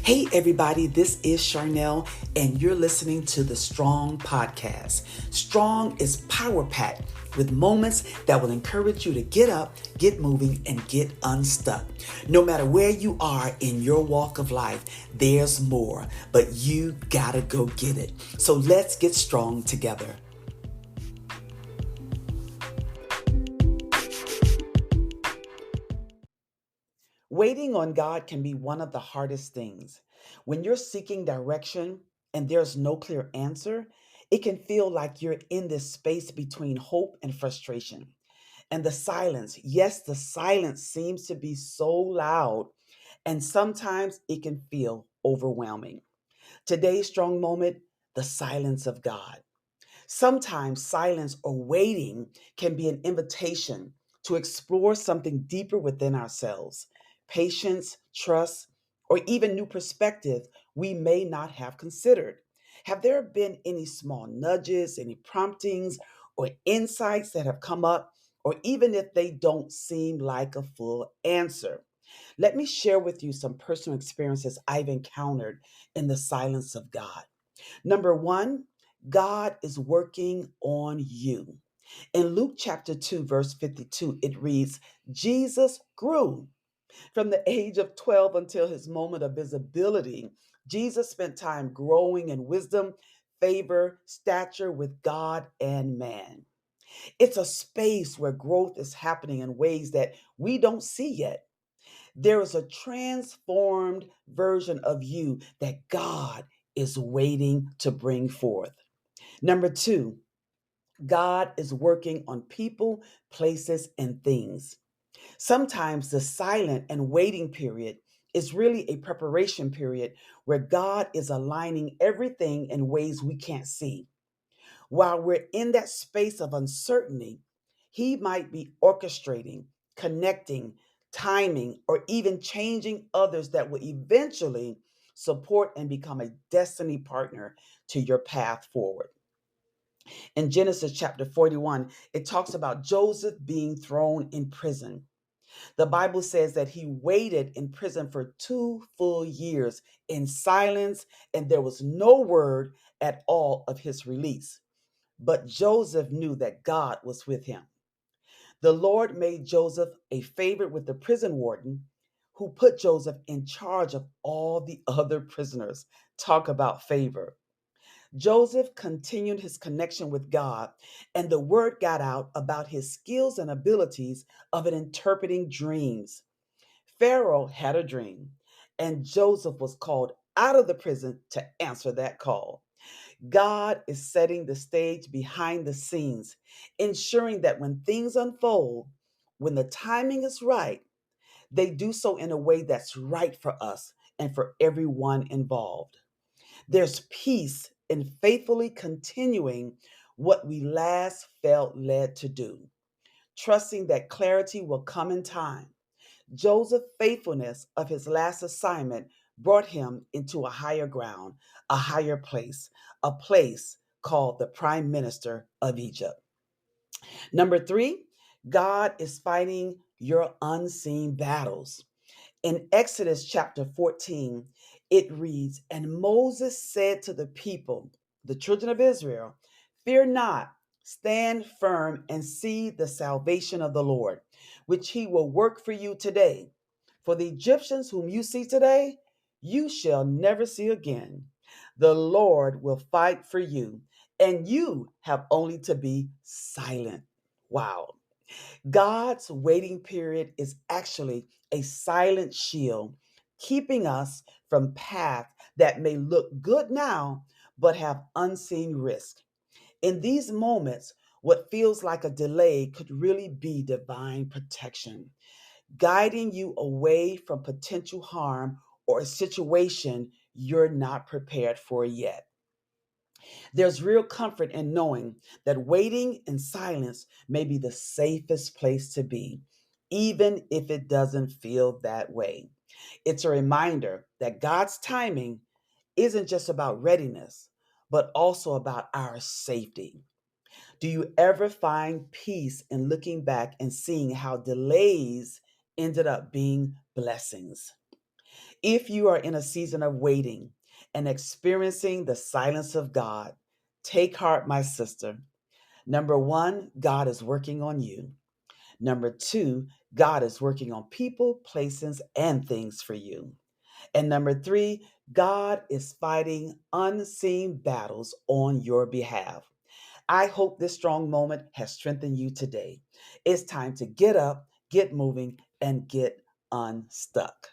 Hey, everybody, this is Charnel, and you're listening to the Strong Podcast. Strong is power packed with moments that will encourage you to get up, get moving, and get unstuck. No matter where you are in your walk of life, there's more, but you gotta go get it. So let's get strong together. Waiting on God can be one of the hardest things. When you're seeking direction and there's no clear answer, it can feel like you're in this space between hope and frustration. And the silence, yes, the silence seems to be so loud, and sometimes it can feel overwhelming. Today's strong moment, the silence of God. Sometimes silence or waiting can be an invitation to explore something deeper within ourselves, patience, trust, or even new perspective we may not have considered. Have there been any small nudges, any promptings, or insights that have come up, or even if they don't seem like a full answer? Let me share with you some personal experiences I've encountered in the silence of God. Number one, God is working on you. In Luke chapter 2, verse 52, it reads, Jesus grew from the age of 12 until his moment of visibility. Jesus spent time growing in wisdom, favor, stature with God and man. It's a space where growth is happening in ways that we don't see yet. There is a transformed version of you that God is waiting to bring forth. Number two, God is working on people, places, and things. Sometimes the silent and waiting period is really a preparation period where God is aligning everything in ways we can't see. While we're in that space of uncertainty, He might be orchestrating, connecting, timing, or even changing others that will eventually support and become a destiny partner to your path forward. In Genesis chapter 41, it talks about Joseph being thrown in prison. The Bible says that he waited in prison for 2 full years in silence, and there was no word at all of his release. But Joseph knew that God was with him. The Lord made Joseph a favorite with the prison warden, who put Joseph in charge of all the other prisoners. Talk about favor. Joseph continued his connection with God, and the word got out about his skills and abilities of interpreting dreams. Pharaoh had a dream, and Joseph was called out of the prison to answer that call. God is setting the stage behind the scenes, ensuring that when things unfold, when the timing is right, they do so in a way that's right for us and for everyone involved. There's peace in faithfully continuing what we last felt led to do, trusting that clarity will come in time. Joseph's faithfulness of his last assignment brought him into a higher ground, a higher place, a place called the Prime Minister of Egypt. Number three, God is fighting your unseen battles. In Exodus chapter 14, it reads, And Moses said to the people, the children of Israel, Fear not, stand firm and see the salvation of the Lord, which he will work for you today. For the Egyptians whom you see today, you shall never see again. The Lord will fight for you, and you have only to be silent. Wow. God's waiting period is actually a silent shield, keeping us from paths that may look good now, but have unseen risk. In these moments, what feels like a delay could really be divine protection, guiding you away from potential harm or a situation you're not prepared for yet. There's real comfort in knowing that waiting in silence may be the safest place to be, even if it doesn't feel that way. It's a reminder that God's timing isn't just about readiness, but also about our safety. Do you ever find peace in looking back and seeing how delays ended up being blessings? If you are in a season of waiting and experiencing the silence of God, take heart, my sister. Number one, God is working on you. Number two, God is working on people, places, and things for you. And number three, God is fighting unseen battles on your behalf. I hope this strong moment has strengthened you today. It's time to get up, get moving, and get unstuck.